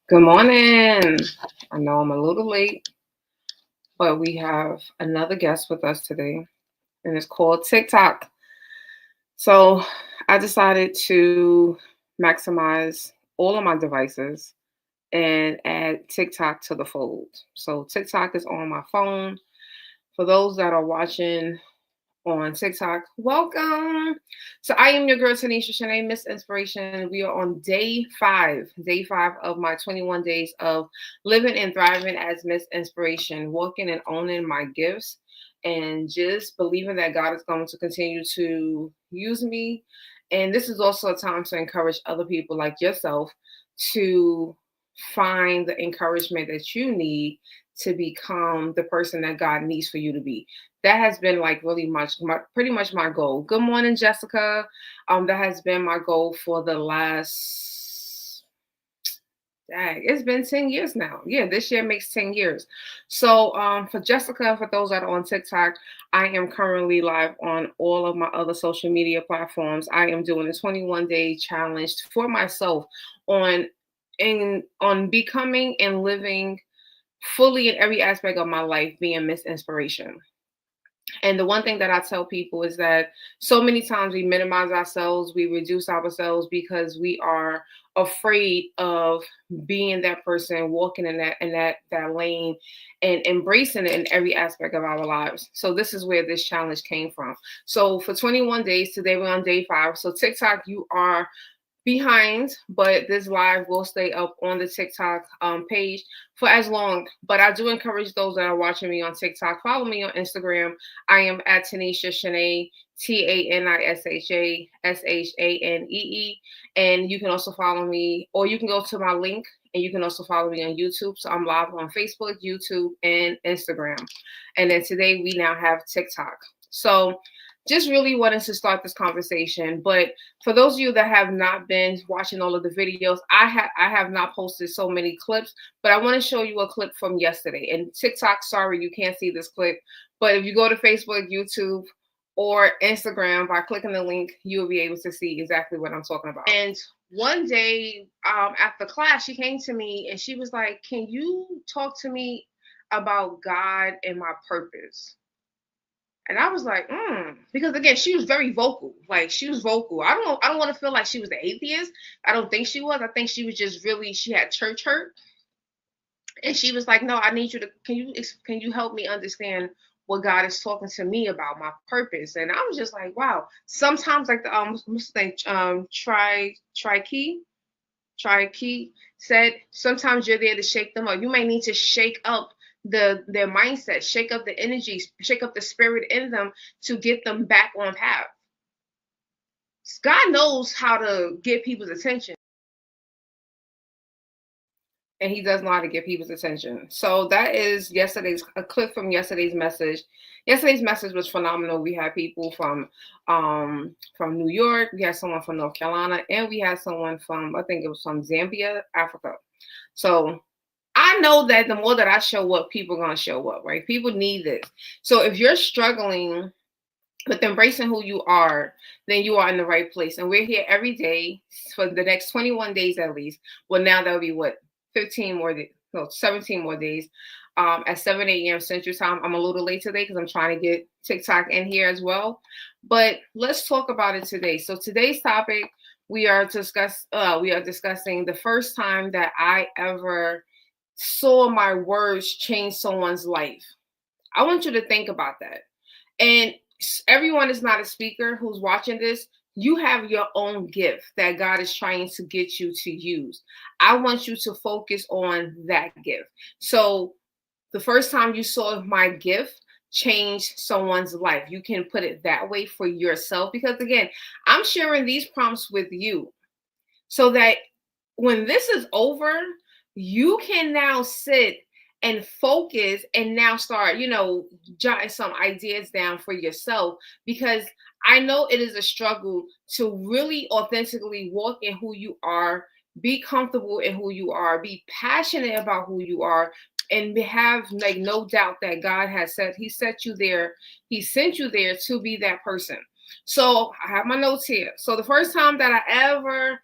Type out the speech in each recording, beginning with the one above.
Good morning. I know I'm a little late, but we have another guest with us today, and it's called TikTok. So I decided to maximize all of my devices and add TikTok to the fold. So TikTok is on my phone. For those that are watching on TikTok, welcome. So I am your girl Tanisha Shanae, Miss Inspiration. We are on day five of my 21 days of living and thriving as Miss Inspiration, walking and owning my gifts, and just believing that God is going to continue to use me. And this is also a time to encourage other people like yourself to find the encouragement that you need to become the person that God needs for you to be. That has been like really pretty much my goal. Good morning, Jessica. That has been my goal for the last. Dang, it's been 10 years now. Yeah, this year makes 10 years. So, for Jessica, for those that are on TikTok, I am currently live on all of my other social media platforms. I am doing a 21-day challenge for myself on on becoming and living fully in every aspect of my life, being Miss Inspiration. And the one thing that I tell people is that so many times we minimize ourselves, we reduce ourselves because we are afraid of being that person, walking in that lane and embracing it in every aspect of our lives. So this is where this challenge came from. So for 21 days, today we're on day 5. So TikTok, you are behind, but this live will stay up on the TikTok page for as long. But I do encourage those that are watching me on TikTok, follow me on Instagram. I am at Tanisha Shanae, TANISHASHANEE. And you can also follow me, or you can go to my link and you can also follow me on YouTube. So I'm live on Facebook, YouTube, and Instagram. And then today we now have TikTok. So just really wanted to start this conversation. But for those of you that have not been watching all of the videos, I have not posted so many clips, but I want to show you a clip from yesterday. And TikTok, sorry, you can't see this clip, but if you go to Facebook, YouTube, or Instagram by clicking the link, you will be able to see exactly what I'm talking about. And one day after class, she came to me and she was like, "Can you talk to me about God and my purpose?" And I was like, because again, she was very vocal. Like she was vocal. I don't want to feel like she was an atheist. I don't think she was. I think she was just really she had church hurt, and she was like, no, I need you to can you help me understand what God is talking to me about my purpose? And I was just like, wow. Sometimes like the what's the thing Try Key said, sometimes you're there to shake them up. You may need to shake up their mindset, shake up the energies, shake up the spirit in them to get them back on path. God knows how to get people's attention. And he does know how to get people's attention. So that is a clip from yesterday's message. Yesterday's message was phenomenal. We had people from New York, we had someone from North Carolina, and we had someone from I think it was from Zambia, Africa. So I know that the more that I show up, people are gonna show up, right? People need this. So if you're struggling with embracing who you are, then you are in the right place. And we're here every day for the next 21 days at least. Well, now that'll be what 15 more days, no, 17 more days. At 7 a.m. Central Time. I'm a little late today because I'm trying to get TikTok in here as well. But let's talk about it today. So today's topic, we are discussing the first time that I ever saw my words change someone's life. I want you to think about that. And everyone is not a speaker who's watching this. You have your own gift that God is trying to get you to use. I want you to focus on that gift. So, the first time you saw my gift change someone's life, you can put it that way for yourself. Because again, I'm sharing these prompts with you so that when this is over, you can now sit and focus and now start, jotting some ideas down for yourself, because I know it is a struggle to really authentically walk in who you are, be comfortable in who you are, be passionate about who you are, and have like no doubt that God has said he set you there, he sent you there to be that person. So I have my notes here. So the first time that I ever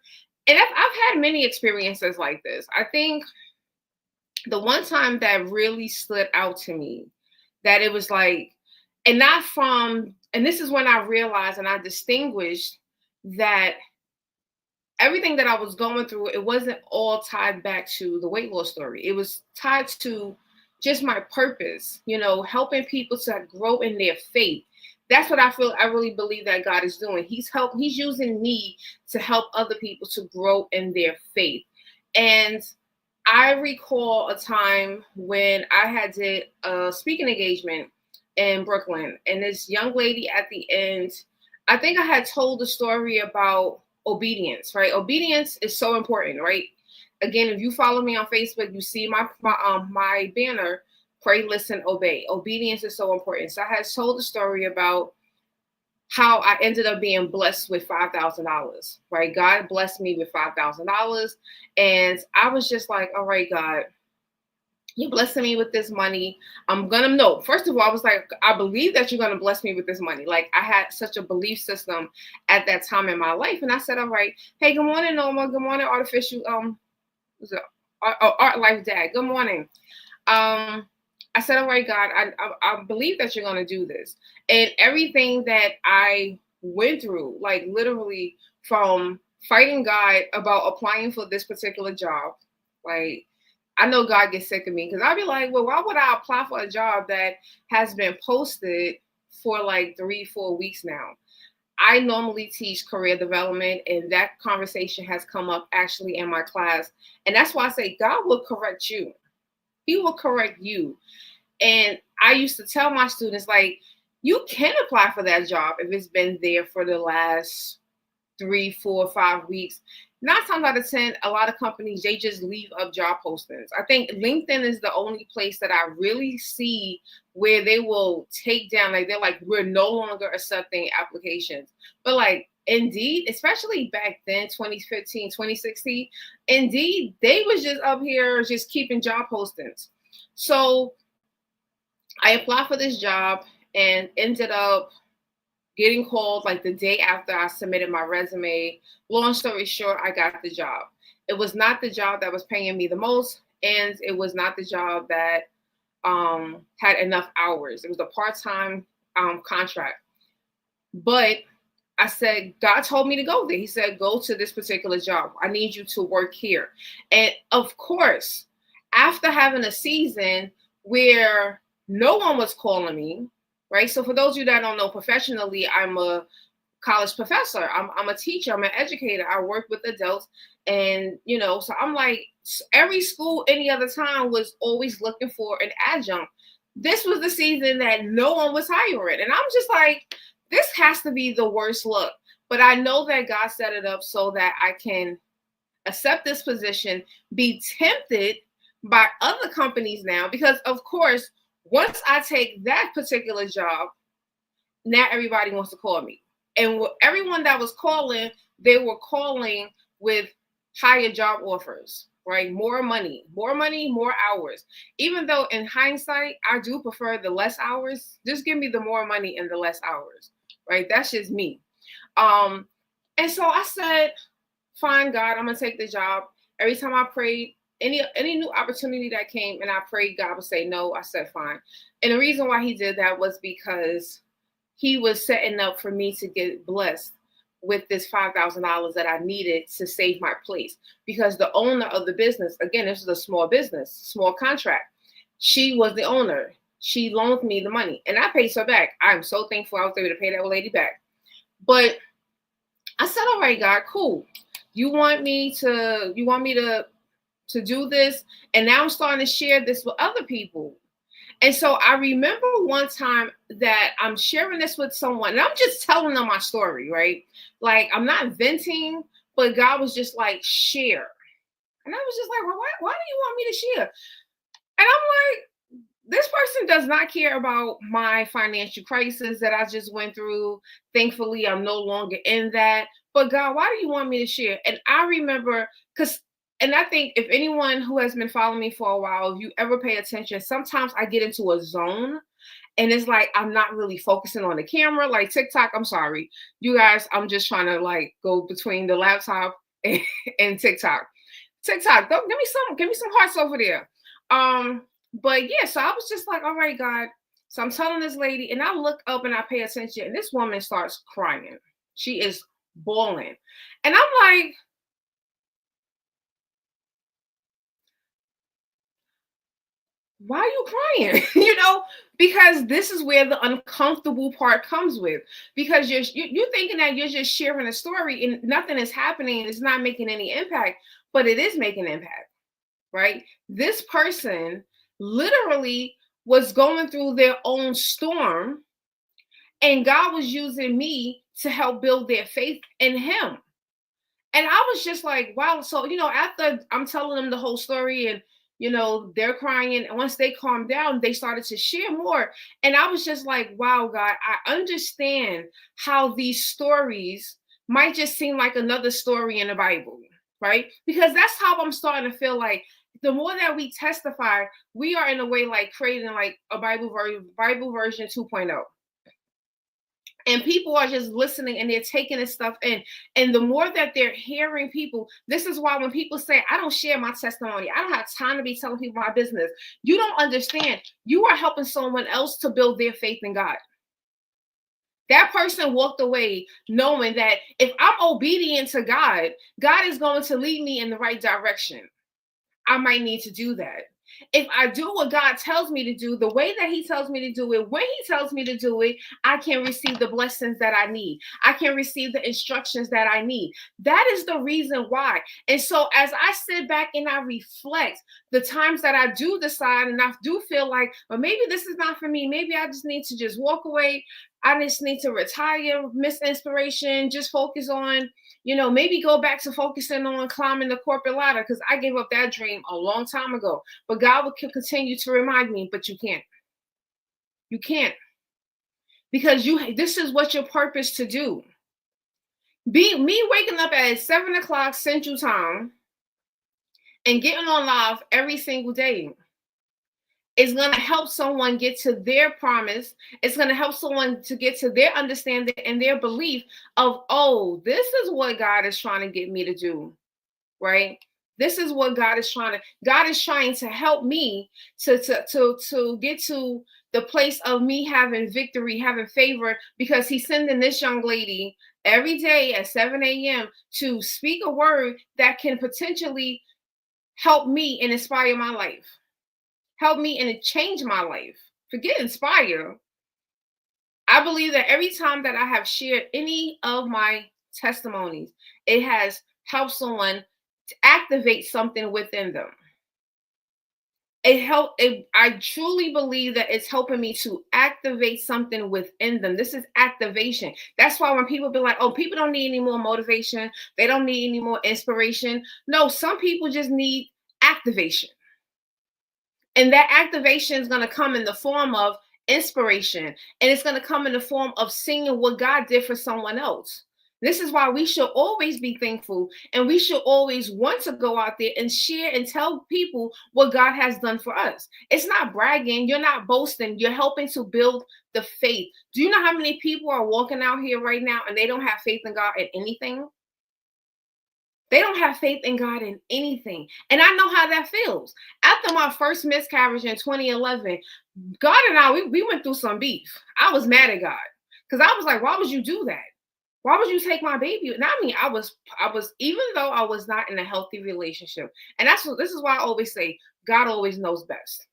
And I've had many experiences like this. I think the one time that really stood out to me, that it was like, and not from, and this is when I realized and I distinguished that everything that I was going through, it wasn't all tied back to the weight loss story. It was tied to just my purpose, helping people to grow in their faith. That's what I really believe that God is doing. He's using me to help other people to grow in their faith. And I recall a time when I had did a speaking engagement in Brooklyn, and this young lady at the end, I think I had told the story about obedience, right? Obedience is so important, right? Again, if you follow me on Facebook, you see my banner, pray, listen, obey. Obedience is so important. So I had told the story about how I ended up being blessed with $5,000, right? God blessed me with $5,000. And I was just like, all right, God, you're blessing me with this money. I'm going to know. First of all, I was like, I believe that you're going to bless me with this money. Like, I had such a belief system at that time in my life. And I said, all right, hey, good morning, Norma. Good morning, Artificial, Art Life Dad. Good morning. I said, all right, God, I believe that you're going to do this. And everything that I went through, like literally from fighting God about applying for this particular job, like, I know God gets sick of me because I'd be like, well, why would I apply for a job that has been posted for like 3-4 weeks now? I normally teach career development, and that conversation has come up actually in my class. And that's why I say God will correct you. He will correct you. And I used to tell my students, like, you can apply for that job if it's been there for the last 3, 4, 5 weeks. 9 times out of 10, a lot of companies, they just leave up job postings. I think LinkedIn is the only place that I really see where they will take down, like, they're like, we're no longer accepting applications. But like Indeed, especially back then, 2015, 2016, Indeed, they was just up here just keeping job postings. So I applied for this job and ended up getting called like the day after I submitted my resume. Long story short, I got the job. It was not the job that was paying me the most, and it was not the job that had enough hours. It was a part-time contract. But I said, God told me to go there. He said, go to this particular job. I need you to work here. And of course, after having a season where no one was calling me, right? So for those of you that don't know, professionally, I'm a college professor. I'm a teacher. I'm an educator. I work with adults. And, so I'm like, every school any other time was always looking for an adjunct. This was the season that no one was hiring. And I'm just like, this has to be the worst look. But I know that God set it up so that I can accept this position, be tempted by other companies now, because of course, once I take that particular job, now everybody wants to call me. And everyone that was calling, they were calling with higher job offers, right? More money, more hours. Even though in hindsight, I do prefer the less hours, just give me the more money and the less hours, right? That's just me. And so I said, fine, God, I'm gonna take the job. Every time I prayed, any new opportunity that came and I prayed God would say no, I said fine. And the reason why he did that was because he was setting up for me to get blessed with this $5,000 that I needed to save my place. Because the owner of the business, again, this is a small business, small contract. She was the owner. She loaned me the money and I paid her back. I'm so thankful I was able to pay that lady back. But I said, all right, God, cool. You want me to do this? And now I'm starting to share this with other people. And so I remember one time that I'm sharing this with someone, and I'm just telling them my story, right? Like, I'm not venting, but God was just like, share. And I was just like, well, why do you want me to share? And I'm like, this person does not care about my financial crisis that I just went through. Thankfully, I'm no longer in that. But God, why do you want me to share? And I remember, and I think if anyone who has been following me for a while, if you ever pay attention, sometimes I get into a zone and it's like I'm not really focusing on the camera. Like TikTok, I'm sorry. You guys, I'm just trying to like go between the laptop in TikTok. TikTok, don't give me some hearts over there. But yeah, so I was just like, all right, God. So I'm telling this lady, and I look up and I pay attention, and this woman starts crying. She is bawling. And I'm like, why are you crying? Because this is where the uncomfortable part comes with. Because you're thinking that you're just sharing a story and nothing is happening, it's not making any impact, but it is making impact, right? This person literally was going through their own storm, and God was using me to help build their faith in Him. And I was just like, wow. So, after I'm telling them the whole story and, they're crying. And once they calmed down, they started to share more. And I was just like, wow, God, I understand how these stories might just seem like another story in the Bible, right? Because that's how I'm starting to feel like the more that we testify, we are in a way like creating like a Bible version 2.0. And people are just listening and they're taking this stuff in. And the more that they're hearing people, this is why when people say, I don't share my testimony, I don't have time to be telling people my business, you don't understand. You are helping someone else to build their faith in God. That person walked away knowing that if I'm obedient to God, God is going to lead me in the right direction. I might need to do that. If I do what God tells me to do, the way that He tells me to do it, when He tells me to do it, I can receive the blessings that I need. I can receive the instructions that I need. That is the reason why. And so, as I sit back and I reflect, the times that I do decide and I do feel like, well, maybe this is not for me. Maybe I just need to just walk away. I just need to retire, miss inspiration, just focus on, maybe go back to focusing on climbing the corporate ladder, because I gave up that dream a long time ago. But God will continue to remind me, but you can't. You can't. Because this is what your purpose to do. Me waking up at 7 o'clock Central Time and getting on live every single day is going to help someone get to their promise. It's going to help someone to get to their understanding and their belief of, oh, this is what God is trying to get me to do, right? This is what God is trying to help me to get to the place of me having victory, having favor, because He's sending this young lady every day at 7 a.m. to speak a word that can potentially help me and inspire my life. Help me and change my life. Forget inspire. I believe that every time that I have shared any of my testimonies, it has helped someone to activate something within them. I truly believe that it's helping me to activate something within them. This is activation. That's why when people be like, oh, people don't need any more motivation, they don't need any more inspiration. No, some people just need activation. And that activation is going to come in the form of inspiration. And it's going to come in the form of seeing what God did for someone else. This is why we should always be thankful, and we should always want to go out there and share and tell people what God has done for us. It's not bragging. You're not boasting. You're helping to build the faith. Do you know how many people are walking out here right now and they don't have faith in God in anything? They don't have faith in God in anything. And I know how that feels. After my first miscarriage in 2011, God and I, we went through some beef. I was mad at God because I was like, why would you do that? Why would you take my baby? And I mean, I was, even though I was not in a healthy relationship. And this is why I always say, God always knows best.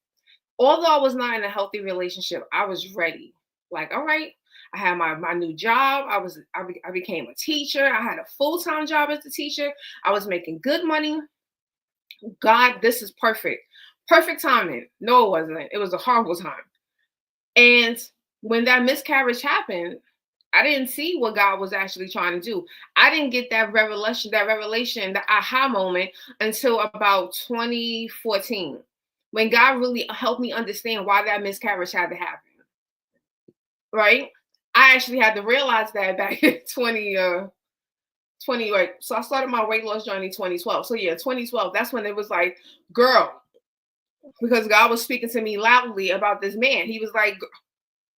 Although I was not in a healthy relationship, I was ready. Like, all right, I had my new job. I became a teacher. I had a full-time job as a teacher. I was making good money. God, this is perfect. Perfect timing. No, it wasn't. It was a horrible time. And when that miscarriage happened, I didn't see what God was actually trying to do. I didn't get that revelation, the aha moment until about 2014, when God really helped me understand why that miscarriage had to happen. Right? I actually had to realize that back in 20, right? So I started my weight loss journey 2012. So yeah, 2012, that's when it was like, girl, because God was speaking to me loudly about this man. He was like,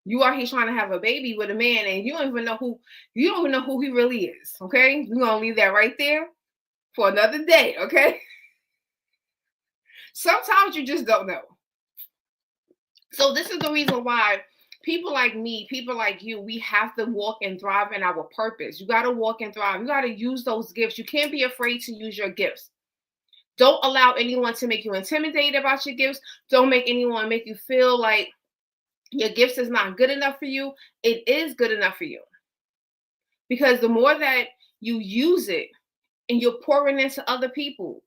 you are here trying to have a baby with a man and you don't even know who he really is. Okay. We're gonna leave that right there. for another day, okay? Sometimes you just don't know. So this is the reason why people like me, people like you, we have to walk and thrive in our purpose. You got to walk and thrive. You got to use those gifts. You can't be afraid to use your gifts. Don't allow anyone to make you intimidated about your gifts. Don't make anyone make you feel like your gifts is not good enough for you. It is good enough for you. Because the more that you use it and you're pouring into other people,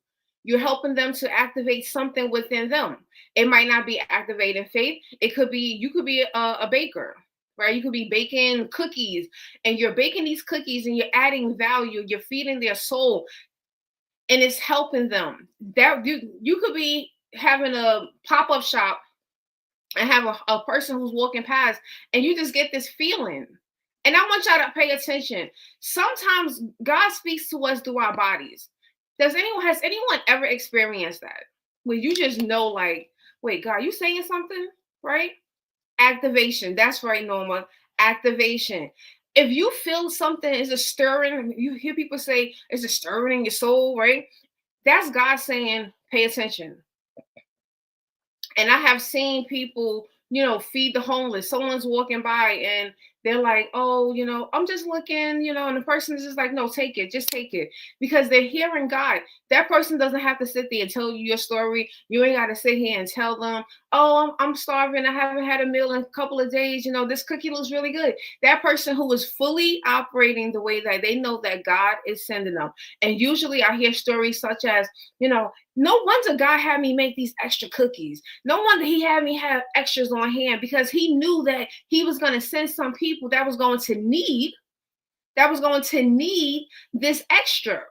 you're helping them to activate something within them. It might not be activating faith. It could be, you could be a baker, right? You could be baking cookies, and you're baking these cookies and you're adding value. You're feeding their soul, and it's helping them. That you could be having a pop-up shop and have a person who's walking past, and you just get this feeling. And I want y'all to pay attention. Sometimes God speaks to us through our bodies. Has anyone ever experienced that? Where you just know, like, wait, God, you saying something, right? Activation. That's right, Norma. Activation. If you feel something is a stirring, you hear people say it's a stirring in your soul, right? That's God saying, pay attention. And I have seen people, feed the homeless. Someone's walking by and they're like, oh, I'm just looking, and the person is just like, no, take it, just take it. Because they're hearing God. That person doesn't have to sit there and tell you your story. You ain't got to sit here and tell them, oh, I'm starving. I haven't had a meal in a couple of days. this cookie looks really good. That person who is fully operating the way that they know that God is sending them. And usually I hear stories such as, no wonder God had me make these extra cookies. No wonder he had me have extras on hand, because he knew that he was going to send some people that was going to need this extra.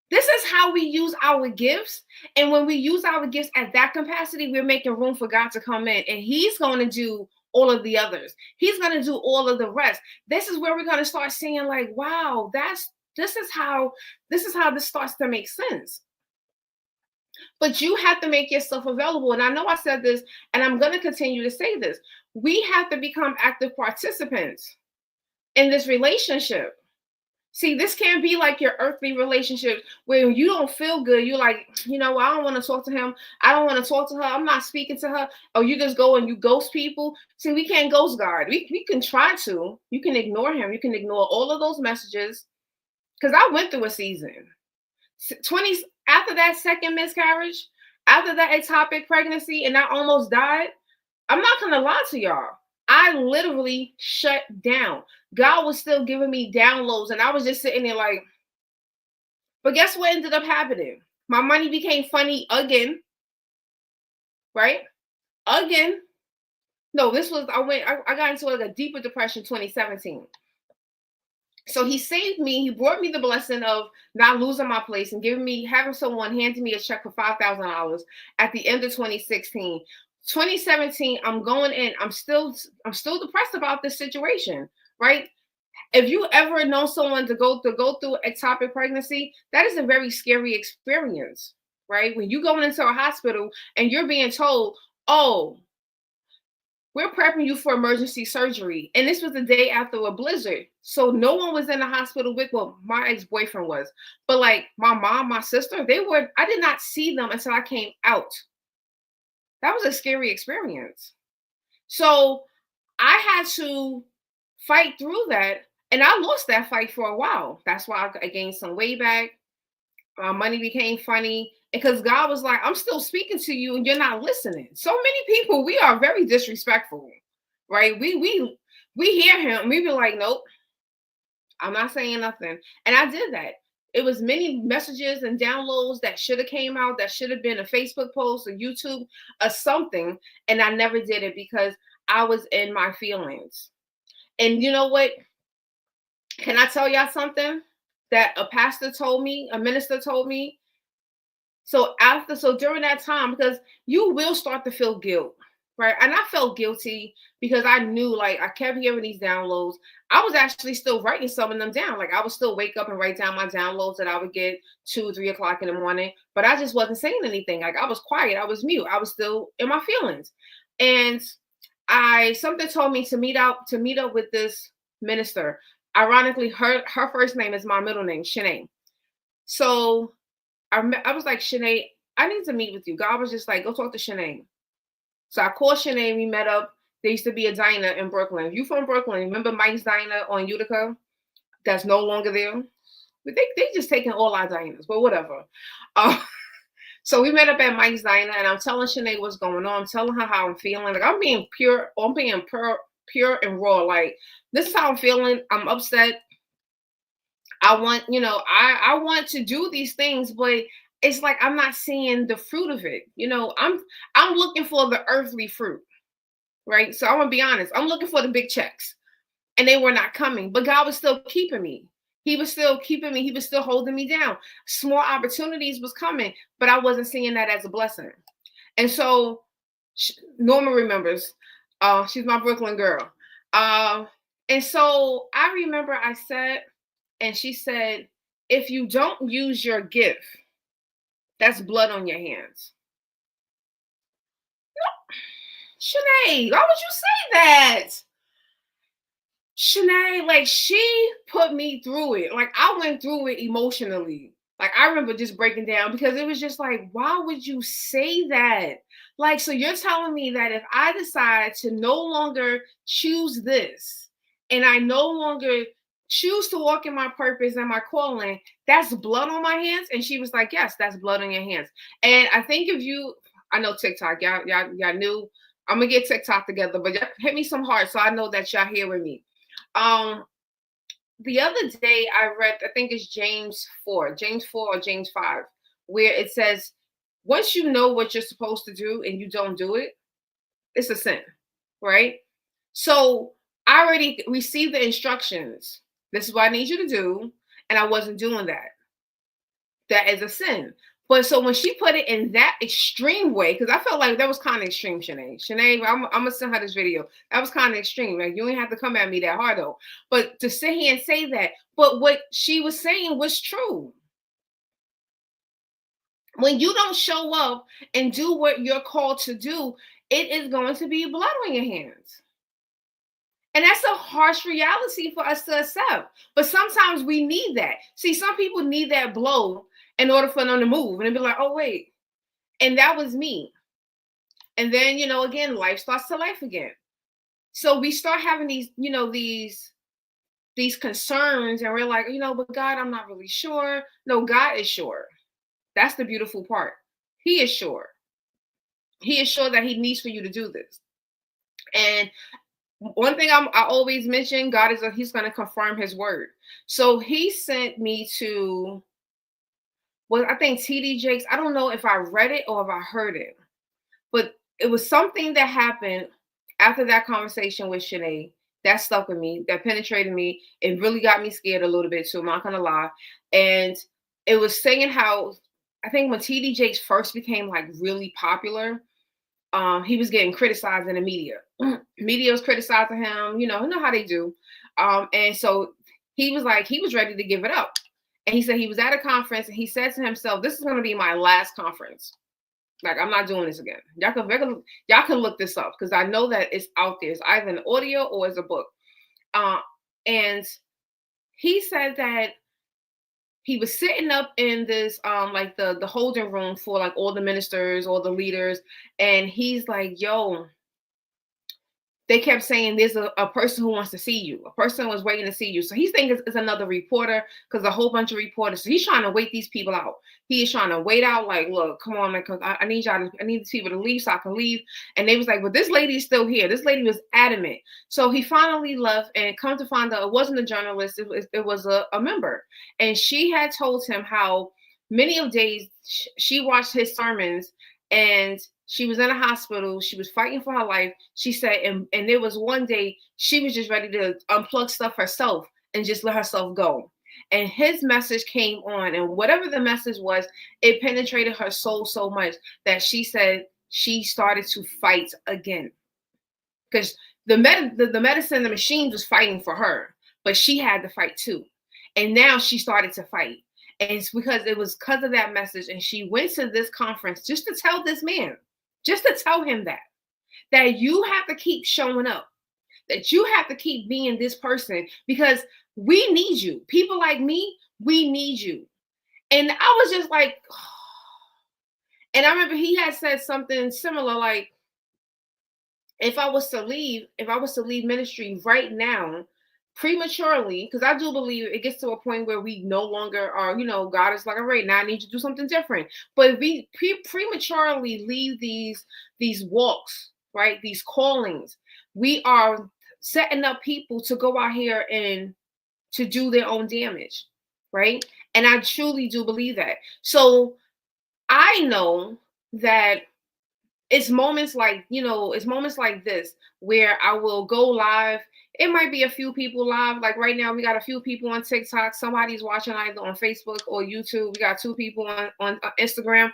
This is how we use our gifts. And when we use our gifts at that capacity, we're making room for God to come in, and he's going to do all of the others. He's going to do all of the rest. This is where we're going to start seeing, like, wow, this is how this starts to make sense. But you have to make yourself available. And I know I said this, and I'm going to continue to say this. We have to become active participants in this relationship. See, this can't be like your earthly relationship where you don't feel good. You're like, I don't want to talk to him. I don't want to talk to her. I'm not speaking to her. Or you just go and you ghost people. See, we can't ghost God. We can try to. You can ignore him. You can ignore all of those messages. Because I went through a season. After that second miscarriage, after that ectopic pregnancy, and I almost died, I'm not going to lie to y'all. I literally shut down. God was still giving me downloads, and I was just sitting there like, but guess what ended up happening? My money became funny again, right? Again. No, I got into like a deeper depression 2017. So he saved me. He brought me the blessing of not losing my place and having someone handing me a check for $5,000 at the end of 2016. 2017, I'm going in. I'm still depressed about this situation, right? If you ever know someone to go through ectopic pregnancy, that is a very scary experience, right? When you going into a hospital and you're being told, oh, we're prepping you for emergency surgery. And this was the day after a blizzard. So no one was in the hospital my ex-boyfriend was. But like my mom, my sister, I did not see them until I came out. That was a scary experience. So I had to fight through that. And I lost that fight for a while. That's why I gained some weight back. My money became funny. Because God was like, I'm still speaking to you and you're not listening. So many people, we are very disrespectful, right? We hear him. We be like, nope, I'm not saying nothing. And I did that. It was many messages and downloads that should have came out, that should have been a Facebook post or YouTube or something. And I never did it because I was in my feelings. And you know what? Can I tell y'all something that a pastor told me, a minister told me? So during that time, because you will start to feel guilt, right? And I felt guilty because I knew, like, I kept hearing these downloads. I was actually still writing some of them down. Like, I would still wake up and write down my downloads that I would get 2, 3 o'clock in the morning, but I just wasn't saying anything. Like, I was quiet. I was mute. I was still in my feelings. And something told me to meet up with this minister. Ironically, her first name is my middle name, Shanae. So I was like, Shanae, I need to meet with you. God was just like, go talk to Shanae. So I called Shanae, we met up. There used to be a diner in Brooklyn. If you from Brooklyn, remember Mike's Diner on Utica? That's no longer there. But they just taking all our diners, but whatever. Uh, so we met up at Mike's Diner, and I'm telling Shanae what's going on. I'm telling her how I'm feeling. Like I'm being pure and raw. Like this is how I'm feeling. I'm upset. I want, I want to do these things, but it's like I'm not seeing the fruit of it. I'm looking for the earthly fruit, right? So I'm gonna be honest. I'm looking for the big checks, and they were not coming. But God was still keeping me. He was still keeping me. He was still holding me down. Small opportunities was coming, but I wasn't seeing that as a blessing. And so Norma remembers. She's my Brooklyn girl. And so I remember I said, and she said, if you don't use your gift, that's blood on your hands. No, Shanae, why would you say that? Shanae, like she put me through it. Like I went through it emotionally. Like I remember just breaking down because it was just like, why would you say that? Like, so you're telling me that if I decide to no longer choose this and I no longer choose to walk in my purpose and my calling, that's blood on my hands? And she was like, yes, that's blood on your hands. And I think if you, I know TikTok, y'all knew I'm gonna get TikTok together, but y'all hit me some hearts so I know that y'all here with me. The other day I read, I think it's James 4 or James 5, where it says, once you know what you're supposed to do and you don't do it, it's a sin, right? So I already received the instructions. This is what I need you to do. And I wasn't doing that. That is a sin. But so when she put it in that extreme way, because I felt like that was kind of extreme, Shanae. Shanae, I'm gonna send her this video. That was kind of extreme. Like you ain't have to come at me that hard though. But to sit here and say that, but what she was saying was true. When you don't show up and do what you're called to do, it is going to be blood on your hands. And that's a harsh reality for us to accept. But sometimes we need that. See, some people need that blow in order for them to move and be like, oh, wait. And that was me. And then, again, life starts to life again. So we start having these, these concerns, and we're like, but God, I'm not really sure. No, God is sure. That's the beautiful part. He is sure. He is sure that he needs for you to do this. And one thing I always mention, God he's going to confirm his word. So he sent me to, I think TD Jakes. I don't know if I read it or if I heard it, but it was something that happened after that conversation with Shanae that stuck with me, that penetrated me. It really got me scared a little bit too, I'm not going to lie. And it was saying how, I think when TD Jakes first became like really popular, he was getting criticized in the media. Media was criticizing him, you know how they do. And so he was ready to give it up. And he said he was at a conference and he said to himself, this is going to be my last conference. Like, I'm not doing this again. Y'all can look this up because I know that it's out there. It's either an audio or it's a book. And he said that he was sitting up in this like the holding room for like all the ministers, all the leaders, and he's like, yo, they kept saying there's a person who wants to see you. A person was waiting to see you. So he's thinking it's another reporter because a whole bunch of reporters. So he's trying to wait these people out. He is trying to wait out, like, look, come on, man, because I need I need these people to leave so I can leave. And they was like, but this lady is still here. This lady was adamant. So he finally left, and come to find out it wasn't a journalist. It was a member. And she had told him how many of days she watched his sermons, and she was in a hospital. She was fighting for her life. She said, and there was one day she was just ready to unplug stuff herself and just let herself go. And his message came on, and whatever the message was, it penetrated her soul so much that she said she started to fight again. Because the medicine, the machines was fighting for her, but she had to fight too. And now she started to fight. And it's because of that message. And she went to this conference just to tell this man, just to tell him that you have to keep showing up, that you have to keep being this person because we need you. People like me, we need you. And I was just like, and I remember he had said something similar, like, if I was to leave ministry right now, prematurely, because I do believe it gets to a point where we no longer are, God is like, all right, now I need you to do something different. But if we prematurely leave these walks, right, these callings, we are setting up people to go out here and to do their own damage, right? And I truly do believe that. So I know that it's moments like this where I will go live. It might be a few people live. Like right now, we got a few people on TikTok. Somebody's watching either on Facebook or YouTube. We got 2 people on Instagram.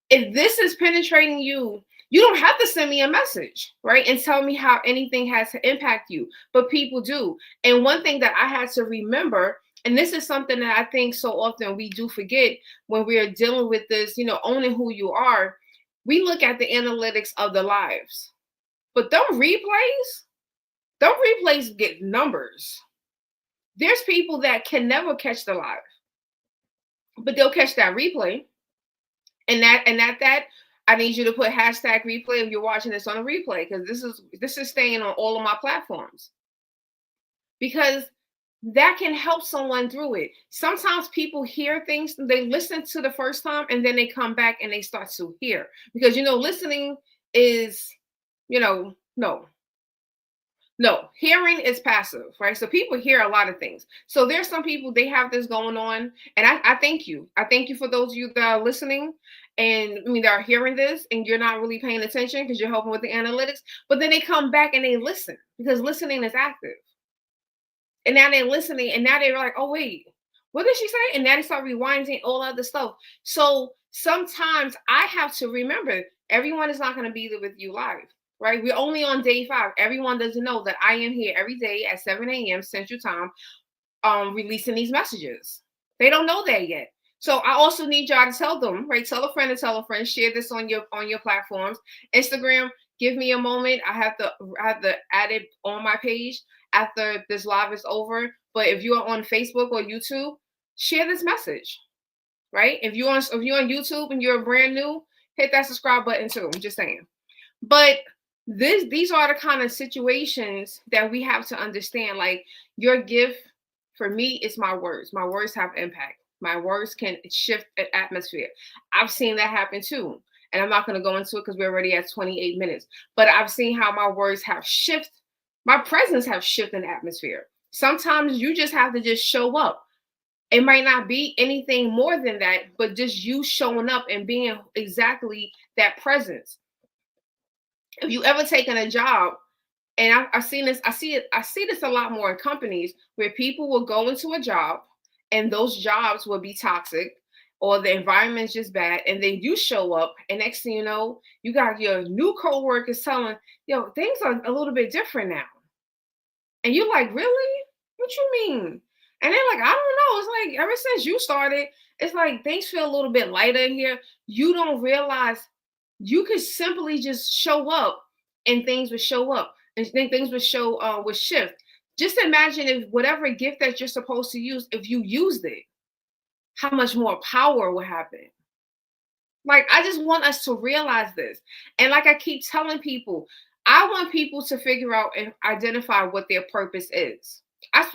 If this is penetrating you, you don't have to send me a message, right? And tell me how anything has to impact you. But people do. And one thing that I had to remember, and this is something that I think so often we do forget when we are dealing with this, owning who you are. We look at the analytics of the lives, but them replays get numbers. There's people that can never catch the live, but they'll catch that replay. And that I need you to put hashtag replay if you're watching this on a replay, because this is staying on all of my platforms, because that can help someone through it. Sometimes people hear things, they listen to the first time, and then they come back and they start to hear, because listening is, no, hearing is passive, right? So people hear a lot of things. So there's some people, they have this going on. And I thank you. I thank you for those of you that are listening and that are hearing this and you're not really paying attention because you're helping with the analytics. But then they come back and they listen, because listening is active. And now they're listening and now they're like, oh, wait, what did she say? And now they start rewinding all other stuff. So sometimes I have to remember, everyone is not going to be there with you live. Right? We're only on day 5. Everyone doesn't know that I am here every day at 7 a.m. Central Time, releasing these messages. They don't know that yet. So I also need y'all to tell them, right? Tell a friend and tell a friend. Share this on your platforms. Instagram, give me a moment. I have to add it on my page after this live is over. But if you are on Facebook or YouTube, share this message, right? If you're on YouTube and you're brand new, hit that subscribe button too. I'm just saying. But these are the kind of situations that we have to understand. Like, your gift for me is my words. My words have impact. My words can shift an atmosphere. I've seen that happen too. And I'm not going to go into it because we're already at 28 minutes. But I've seen how my words have shifted. My presence have shifted an atmosphere. Sometimes you just have to just show up. It might not be anything more than that, but just you showing up and being exactly that presence. If you ever taken a job, and I've seen this, I see this a lot more in companies where people will go into a job and those jobs will be toxic or the environment's just bad, and then you show up and next thing you know, you got your new coworkers telling, things are a little bit different now. And you're like, really? What you mean? And they're like, I don't know. It's like ever since you started, it's like things feel a little bit lighter in here. You don't realize you could simply just show up and things would show up and then things would shift. Just imagine if whatever gift that you're supposed to use, if you used it, how much more power would happen. Like, I just want us to realize this. And like I keep telling people, I want people to figure out and identify what their purpose is.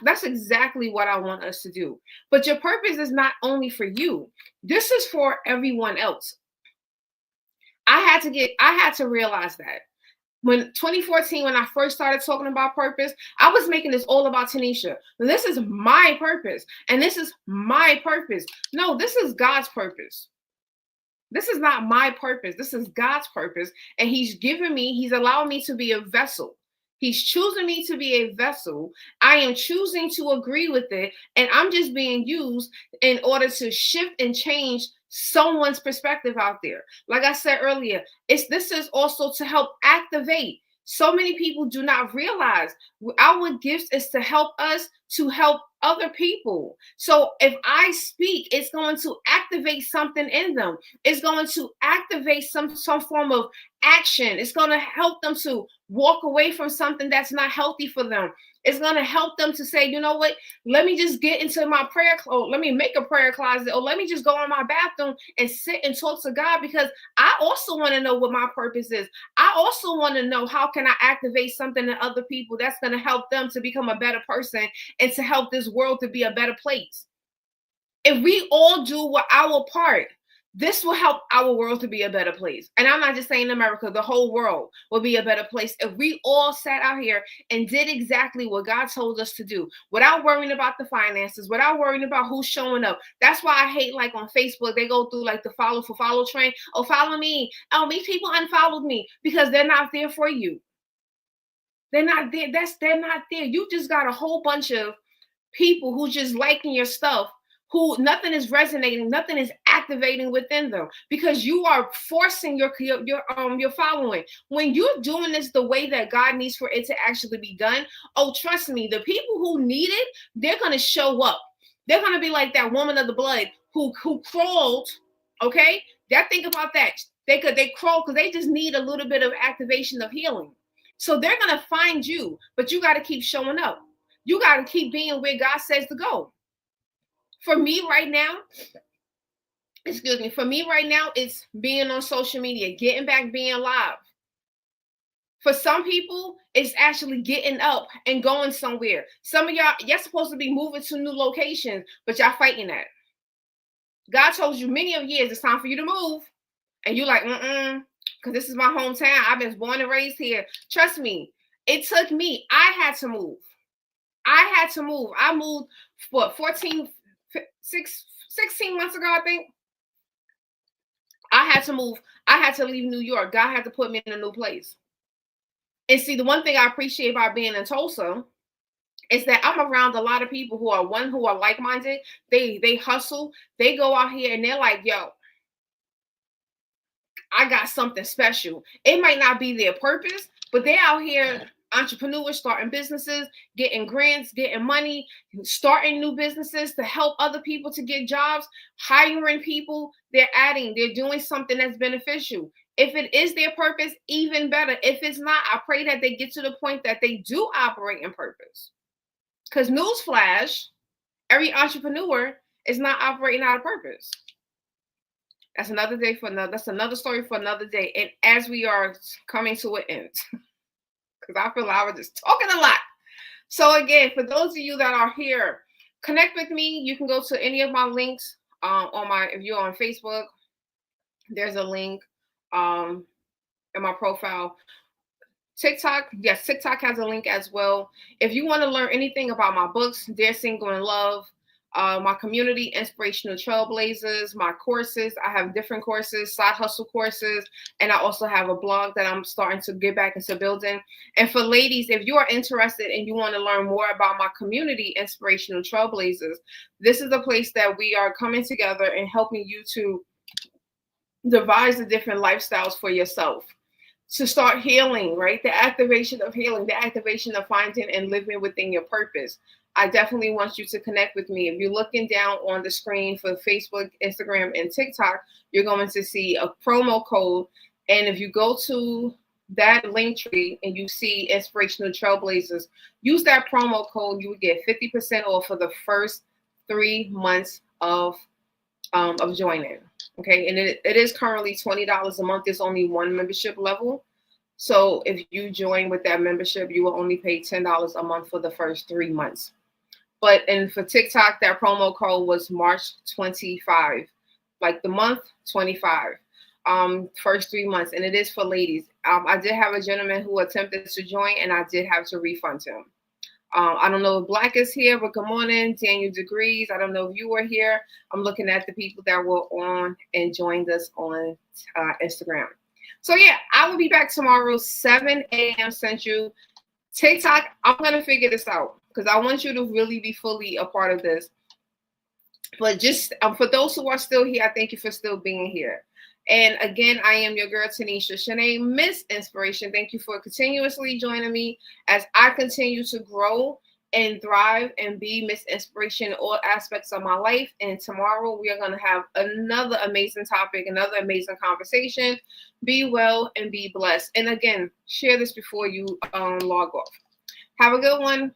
That's exactly what I want us to do. But your purpose is not only for you. This is for everyone else. I had to realize that. When 2014, when I first started talking about purpose, I was making this all about Tanisha. This is my purpose. And this is my purpose. No, this is God's purpose. This is not my purpose. This is God's purpose. And he's allowing me to be a vessel. He's choosing me to be a vessel. I am choosing to agree with it. And I'm just being used in order to shift and change someone's perspective out there. Like I said earlier, this is also to help activate. So many people do not realize our gifts is to help us to help other people. So if I speak, it's going to activate something in them. It's going to activate some form of action. It's going to help them to walk away from something that's not healthy for them. It's going to help them to say, you know what, let me just get into my prayer closet. Let me make a prayer closet, or let me just go in my bathroom and sit and talk to God, because I also want to know what my purpose is. I also want to know how can I activate something in other people that's going to help them to become a better person and to help this world to be a better place. If we all do our part, this will help our world to be a better place. And I'm not just saying America, the whole world will be a better place if we all sat out here and did exactly what God told us to do, without worrying about the finances, without worrying about who's showing up. That's why I hate, like on Facebook, they go through like the follow train. Oh, follow me. Oh, these people unfollowed me, because they're not there for you. They're not there. They're not there. You just got a whole bunch of people who just liking your stuff, who nothing is resonating, nothing is activating within them, because you are forcing your following. When you're doing this the way that God needs for it to actually be done, oh, trust me, the people who need it, they're gonna show up. They're gonna be like that woman of the blood who crawled. Okay, think about that. They crawl because they just need a little bit of activation of healing. So they're gonna find you, but you got to keep showing up. You got to keep being where God says to go. For me right now, it's being on social media, getting back, being live. For some people, it's actually getting up and going somewhere. Some of y'all supposed to be moving to new locations, but y'all fighting that. God told you many of years, it's time for you to move. And you're like, because this is my hometown. I've been born and raised here. Trust me, it took me. I had to move. I moved, 16 months ago, I think. I had to move. I had to leave New York. God had to put me in a new place. And see, the one thing I appreciate about being in Tulsa is that I'm around a lot of people who are like-minded. They hustle. They go out here and they're like, yo, I got something special. It might not be their purpose, but they're out here, entrepreneurs, starting businesses, getting grants, getting money, starting new businesses to help other people to get jobs, hiring people. They're doing something that's beneficial. If it is their purpose, even better. If it's not, I pray that they get to the point that they do operate in purpose. Because newsflash, every entrepreneur is not operating out of purpose. That's another story for another day. And as we are coming to an end, because I feel like I was just talking a lot. So again, for those of you that are here, connect with me. You can go to any of my links if you're on Facebook, there's a link in my profile. TikTok, yes, TikTok has a link as well. If you want to learn anything about my books, Dear Single in Love, my community, Inspirational Trailblazers, my courses. I have different courses, side hustle courses, and I also have a blog that I'm starting to get back into building. And for ladies, if you are interested and you want to learn more about my community, Inspirational Trailblazers, this is a place that we are coming together and helping you to devise the different lifestyles for yourself, to start healing, right? The activation of healing, the activation of finding and living within your purpose. I definitely want you to connect with me. If you're looking down on the screen for Facebook, Instagram, and TikTok, you're going to see a promo code. And if you go to that link tree and you see Inspirational Trailblazers, use that promo code. You will get 50% off for the first 3 months of joining. Okay, and it is currently $20 a month. There's only one membership level. So if you join with that membership, you will only pay $10 a month for the first 3 months. And for TikTok, that promo code was March 25, like the month 25, first 3 months. And it is for ladies. I did have a gentleman who attempted to join, and I did have to refund him. I don't know if Black is here, but good morning, Daniel Degrees. I don't know if you were here. I'm looking at the people that were on and joined us on Instagram. So yeah, I will be back tomorrow, 7 a.m. Central. TikTok, I'm going to figure this out because I want you to really be fully a part of this. But just for those who are still here, I thank you for still being here. And again, I am your girl, Tanisha Shanae, Miss Inspiration. Thank you for continuously joining me as I continue to grow and thrive and be Miss Inspiration in all aspects of my life. And tomorrow we are going to have another amazing topic, another amazing conversation. Be well and be blessed. And again, share this before you log off. Have a good one.